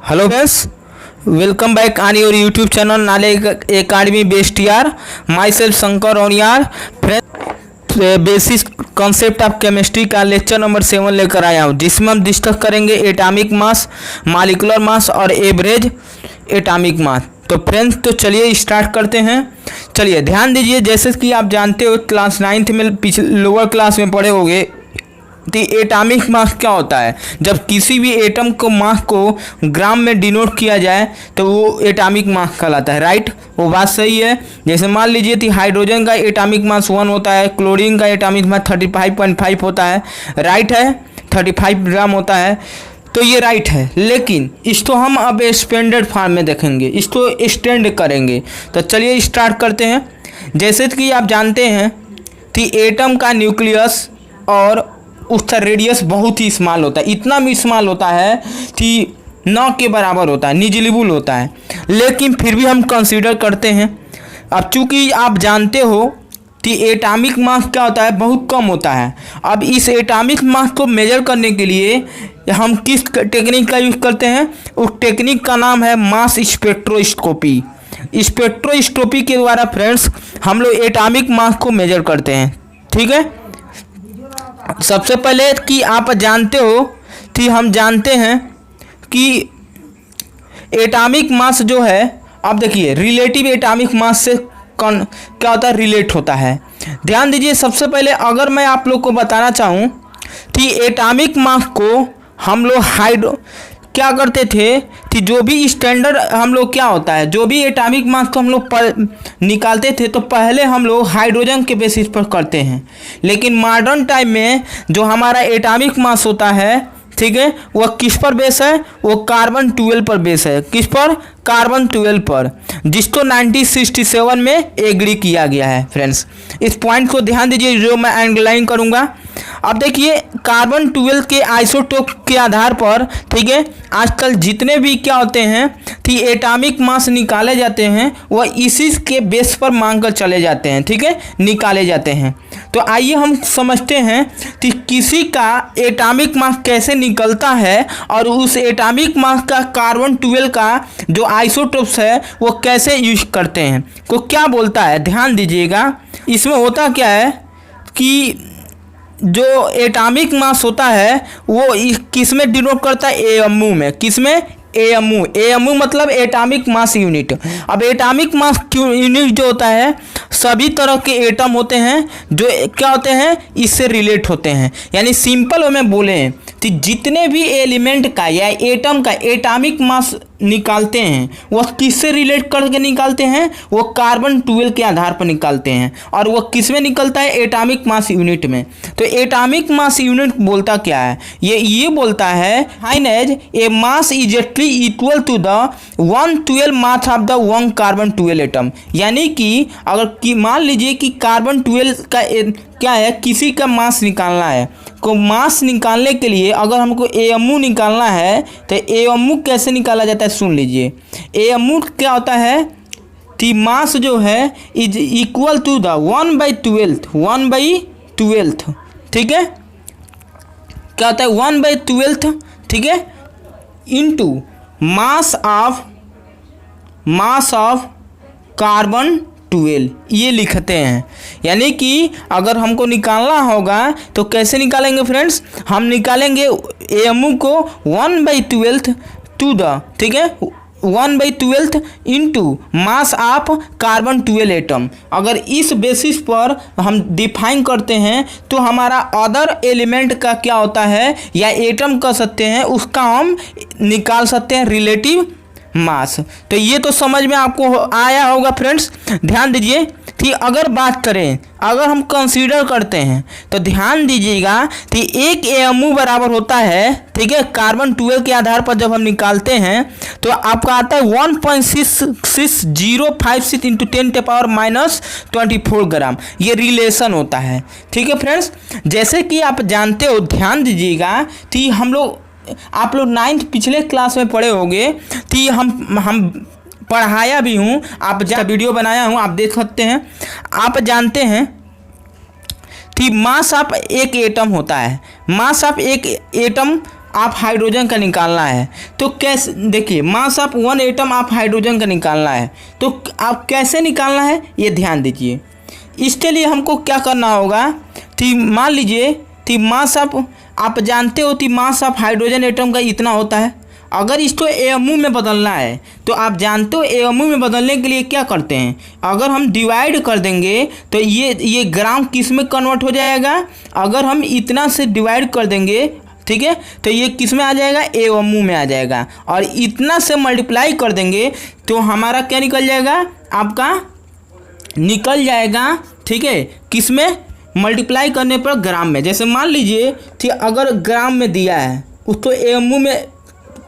Hello friends, welcome back on your YouTube channel knowledge academy best यार। My self Shankar और यार friends basic concept of chemistry का lecture number 7 लेकर आया हूँ, जिसमें हम डिस्कस करेंगे एटॉमिक मास, मॉलिक्यूलर मास और एवरेज एटॉमिक मास। तो फ्रेंड्स तो चलिए स्टार्ट करते हैं। चलिए ध्यान दीजिए, जैसे कि आप जानते हो क्लास 9th में लोअर क्लास में पढ़े होंगे तो एटॉमिक मास क्या होता है। जब किसी भी एटम को मास को ग्राम में डिनोट किया जाए तो वो एटॉमिक मास कहलाता है, राइट। वो बात सही है। जैसे मान लीजिए कि हाइड्रोजन का एटॉमिक मास 1 होता है, क्लोरीन का एटॉमिक मास 35.5 होता है, राइट है, 35 ग्राम होता है। तो ये राइट है, लेकिन इसको हम अब एक्सपेंडेड फॉर्म में देखेंगे, इसको एक्सटेंड करेंगे। तो चलिए स्टार्ट करते हैं। जैसे कि आप जानते हैं कि एटम का न्यूक्लियस और उसका रेडियस बहुत ही स्मॉल होता है, इतना भी स्मॉल होता है कि न के बराबर होता है, निजिलेबल होता है, लेकिन फिर भी हम कंसीडर करते हैं। अब चूंकि आप जानते हो कि एटॉमिक मास क्या होता है, बहुत कम होता है। अब इस एटॉमिक मास को मेजर करने के लिए हम किस टेक्निक का यूज़ करते हैं? उस टेक्निक का नाम है मास स्पेक्ट्रोस्कोपी। स्पेक्ट्रोस्कोपी के द्वारा फ्रेंड्स हम लोग एटॉमिक मास को मेजर करते हैं, ठीक है। सबसे पहले कि आप जानते हो कि हम जानते हैं कि एटॉमिक मास जो है, अब देखिए रिलेटिव एटॉमिक मास से क्या होता है, रिलेट होता है। ध्यान दीजिए, सबसे पहले अगर मैं आप लोग को बताना चाहूँ कि एटॉमिक मास को हम लोग क्या करते थे कि जो भी स्टैंडर्ड हम लोग क्या होता है, जो भी एटॉमिक मास को हम लोग निकालते थे तो पहले हम लोग हाइड्रोजन के बेसिस पर करते हैं। लेकिन मॉडर्न टाइम में जो हमारा एटॉमिक मास होता है, ठीक है, वह किस पर बेस है? वो कार्बन 12 पर बेस है। किस पर? कार्बन 12 पर, जिसको 1967 में एग्री किया गया है। फ्रेंड्स इस पॉइंट को ध्यान दीजिए जो मैं अंडरलाइन करूंगा। अब देखिए कार्बन 12 के आइसोटोप के आधार पर, ठीक है, आजकल जितने भी क्या होते हैं कि एटॉमिक मास निकाले जाते हैं वह इसी के बेस पर मांग कर चले जाते हैं, ठीक है, निकाले जाते हैं। तो आइए हम समझते हैं कि किसी का एटॉमिक मास कैसे निकलता है और उस एटॉमिक मास का कार्बन 12 का जो आइसोटोप्स है वो कैसे यूज करते हैं, को क्या बोलता है। ध्यान दीजिएगा, इसमें होता क्या है कि जो एटॉमिक मास होता है वो किस में डिनोट करता है? एएमयू में। किस में? एएमयू। एएमयू मतलब एटॉमिक मास यूनिट। अब एटॉमिक मास यूनिट जो होता है, सभी तरह के एटम होते हैं जो क्या होते हैं, इससे रिलेट होते हैं। यानी सिंपल वे में बोलें कि जितने भी एलिमेंट का या एटम का एटॉमिक मास निकालते हैं वह किससे रिलेट करके निकालते हैं? वो कार्बन 12 के आधार पर निकालते हैं। और वह किस में निकलता है? एटॉमिक मास यूनिट में। तो एटॉमिक मास यूनिट बोलता क्या है? ये बोलता है fine as a mass exactly equal to the 112 mass of the 1 carbon 12 atom. यानी कि अगर मान लीजिए कि कार्बन 12 का क्या है, किसी का मास निकालना है, को मास निकालने के लिए अगर हमको एएमयू निकालना है तो एएमयू कैसे निकाला जाता है सुन लीजिए। एएमयू क्या होता है कि मास जो है इज इक्वल टू द 1/12, ठीक है, क्या होता है 1/12, ठीक है, इनटू मास ऑफ कार्बन 12 ये लिखते हैं। यानी कि अगर हमको निकालना होगा तो कैसे निकालेंगे फ्रेंड्स? हम निकालेंगे एएमयू को 1/12 टू द, ठीक है, 1/12 into mass of carbon 12 atom. अगर इस बेसिस पर हम डिफाइन करते हैं तो हमारा अदर एलिमेंट का क्या होता है या एटम कह सकते हैं, उसका हम निकाल सकते हैं रिलेटिव मास। तो ये तो समझ में आपको आया होगा फ्रेंड्स। ध्यान दीजिए कि अगर बात करें, अगर हम कंसीडर करते हैं तो ध्यान दीजिएगा कि एक एएमयू बराबर होता है, ठीक है, कार्बन 12 के आधार पर जब हम निकालते हैं तो आपका आता है 1.66056 इंटू 10⁻⁻24 ग्राम। ये रिलेशन होता है, ठीक है फ्रेंड्स। जैसे कि आप जानते हो, ध्यान दीजिएगा कि आप लोग 9th पिछले क्लास में पढ़े होंगे कि हम पढ़ाया भी हूँ, आप वीडियो बनाया हूँ, आप देख सकते हैं। आप जानते हैं कि मास ऑफ एक एटम होता है, मास ऑफ एक एटम आप हाइड्रोजन का निकालना है तो कैसे, देखिए मास ऑफ 1 एटम आप हाइड्रोजन का निकालना है तो आप कैसे निकालना है ये ध्यान दीजिए। इसके लिए हमको क्या करना होगा कि मान लीजिए कि मास ऑफ, आप जानते हो कि मास ऑफ हाइड्रोजन एटम का इतना होता है। अगर इसको एएमयू में बदलना है तो आप जानते हो एएमयू में बदलने के लिए क्या करते हैं, अगर हम डिवाइड कर देंगे तो ये ग्राम किस में कन्वर्ट हो जाएगा, अगर हम इतना से डिवाइड कर देंगे, ठीक है, तो ये किस में आ जाएगा, एएमयू में आ जाएगा। और इतना से मल्टीप्लाई कर देंगे तो हमारा क्या निकल जाएगा, आपका निकल जाएगा, ठीक है, किस में, मल्टीप्लाई करने पर ग्राम में। जैसे मान लीजिए ठीक, अगर ग्राम में दिया है उसको एएमयू में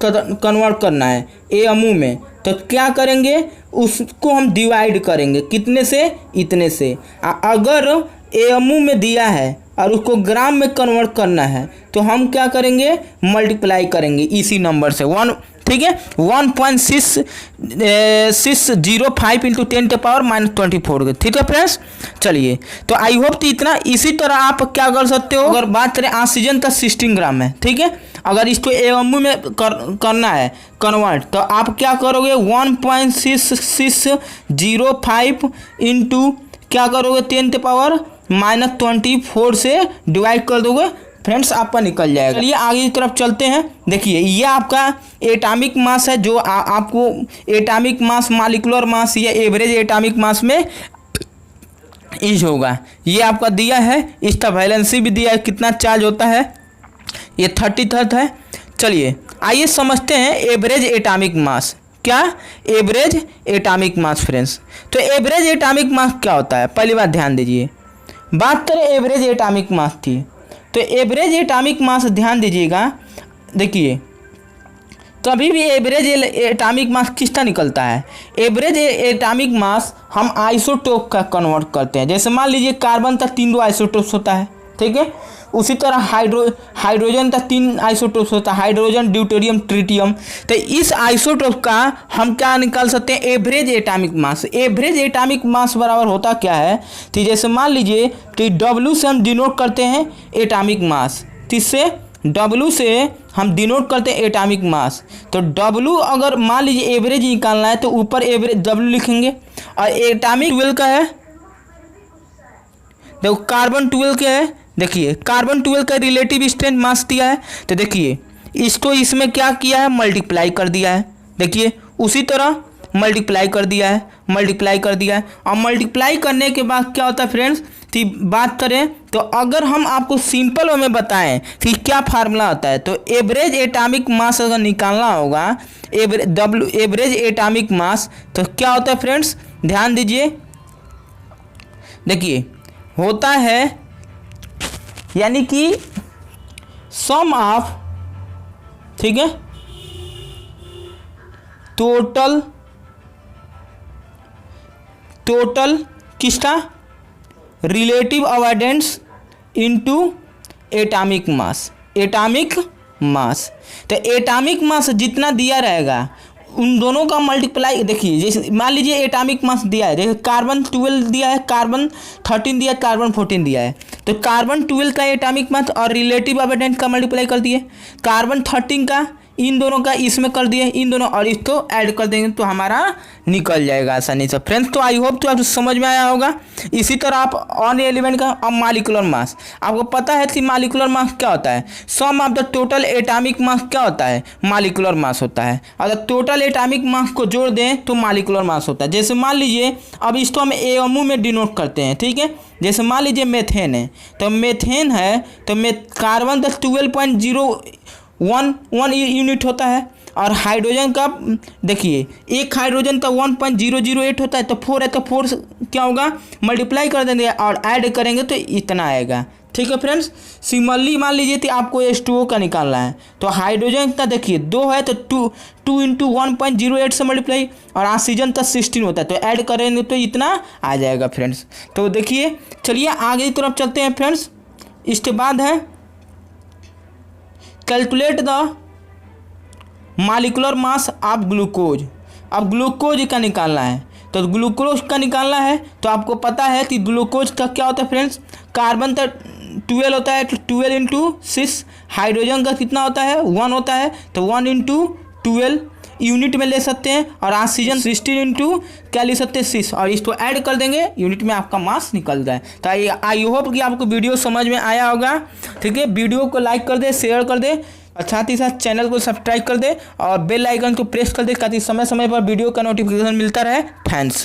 कन्वर्ट करना है, एएमयू में, तो क्या करेंगे, उसको हम डिवाइड करेंगे कितने से, इतने से। अगर एएमयू में दिया है और उसको ग्राम में कन्वर्ट करना है तो हम क्या करेंगे, मल्टीप्लाई करेंगे इसी नंबर से 1, ठीक है, 1.605 इंटू 10⁻⁻24, ठीक है फ्रेंड्स। चलिए तो आई होप कि इतना, इसी तरह आप क्या कर सकते हो, अगर बात करें ऑक्सीजन का 16 ग्राम है, ठीक है, अगर इसको एएमयू में करना है कन्वर्ट तो आप क्या करोगे, 1.6605 इंटू क्या करोगे, 10⁻⁻24 से डिवाइड कर दोगे फ्रेंड्स, आपका निकल जाएगा। चलिए आगे की तरफ चलते हैं। देखिए ये आपका एटॉमिक मास है, जो आपको एटॉमिक मास, मॉलिक्यूलर मास या एवरेज एटॉमिक मास में इज होगा। ये आपका दिया है, इसका वैलेंसी भी दिया है, कितना चार्ज होता है, ये 33 है। चलिए आइए समझते हैं एवरेज एटॉमिक मास। क्या, एवरेज एटॉमिक मास फ्रेंड्स। तो एवरेज एटॉमिक मास क्या होता है, पहली बात ध्यान दीजिए। बात करें एवरेज एटॉमिक मास की, तो एवरेज एटॉमिक मास ध्यान दीजिएगा। देखिए कभी भी एवरेज एटॉमिक मास किसका निकलता है, एवरेज एटॉमिक मास हम आइसोटोप का कन्वर्ट करते हैं। जैसे मान लीजिए कार्बन का 3 आइसोटोप्स होता है, ठीक है, उसी तरह हाइड्रोजन का 3 आइसोटोप्स होता है, हाइड्रोजन, ड्यूटेरियम, ट्रिटियम। तो इस आइसोटोप का हम क्या निकाल सकते हैं, average atomic mass. Average atomic mass बराबर होता क्या है, तो जैसे मान लीजिए कि W से हम डिनोट करते हैं एटॉमिक मास, किससे, W से हम डिनोट करते हैं एटॉमिक मास। तो W अगर मान लीजिए एवरेज निकालना है तो ऊपर एवरेज W लिखेंगे, और एटॉमिक 12 का है, देखो कार्बन 12 क्या है, देखिए कार्बन 12 का रिलेटिव स्ट्रेंथ मास दिया है, तो देखिए इसको इसमें क्या किया है, मल्टीप्लाई कर दिया है। देखिए उसी तरह मल्टीप्लाई कर दिया है, मल्टीप्लाई कर दिया है। और मल्टीप्लाई करने के बाद क्या होता है फ्रेंड्स, कि बात करें तो अगर हम आपको सिंपल वे में बताएं कि क्या फार्मूला होता है, तो एवरेज एटॉमिक मास अगर निकालना होगा, एवरेज एटॉमिक मास, तो क्या होता है फ्रेंड्स, ध्यान दीजिए। देखिए होता है यानी कि सम ऑफ, ठीक है, टोटल किसका, relative avoidance into atomic mass, atomic mass. तो एटॉमिक मास जितना दिया रहेगा उन दोनों का मल्टीप्लाई। देखिए जैसे मान लीजिए एटॉमिक मास दिया है, जैसे कार्बन 12 दिया है, कार्बन 13 दिया है, कार्बन 14 दिया है, तो कार्बन 12 का एटॉमिक मास और रिलेटिव अबंडेंस का मल्टीप्लाई कर दिए, कार्बन 13 का इन दोनों का इसमें कर दिए, इन दोनों और इसको ऐड कर देंगे तो हमारा निकल जाएगा आसानी से फ्रेंड्स। तो आई होप तो आपको समझ में आया होगा। इसी तरह आप ऑन एलिमेंट का, अब मॉलिक्यूलर मास, आपको पता है कि मॉलिक्यूलर मास क्या होता है, sum of the total atomic mass क्या होता है, मॉलिक्यूलर मास होता है। अगर टोटल एटॉमिक मास को जोड़ दें तो मॉलिक्यूलर मास होता है। जैसे मान लीजिए अब इसको हम एएमयू में डिनोट करते हैं, ठीक है, जैसे मान लीजिए मेथेन है, तो मेथेन है तो कार्बन का 12.011 यूनिट होता है, और हाइड्रोजन का देखिए एक हाइड्रोजन का 1.008 होता है, तो 4 है तो 4 क्या होगा, मल्टीप्लाई कर देंगे और ऐड करेंगे तो इतना आएगा। ठीक है फ्रेंड्स। सिमिलरली मान लीजिए कि आपको H2O का निकालना है, तो हाइड्रोजन का देखिए 2 है तो 2 इंटू 1.08 से मल्टीप्लाई, और ऑक्सीजन का 16 होता है तो ऐड करेंगे तो इतना आ जाएगा फ्रेंड्स। तो देखिए चलिए आगे की तरफ चलते हैं फ्रेंड्स। इसके बाद है calculate the molecular mass of glucose. अब ग्लूकोज का निकालना है, तो ग्लूकोज का निकालना है तो आपको पता है कि ग्लूकोज का क्या होता है फ्रेंड्स, कार्बन का 12 होता है तो 12 इंटू 6। हाइड्रोजन का कितना होता है 1 होता है तो 1 इंटू 12 यूनिट में ले सकते हैं। और ऑक्सीजन 16 इंटू क्या ले सकते हैं 6, और इसको ऐड कर देंगे यूनिट में आपका मास निकल जाए। तो आई होप कि आपको वीडियो समझ में आया होगा। ठीक है, वीडियो को लाइक कर दे, शेयर कर दे और साथ ही साथ चैनल को सब्सक्राइब कर दे और बेल आइकन को प्रेस कर दे ताकि समय समय पर वीडियो का नोटिफिकेशन मिलता रहे। थैंक्स।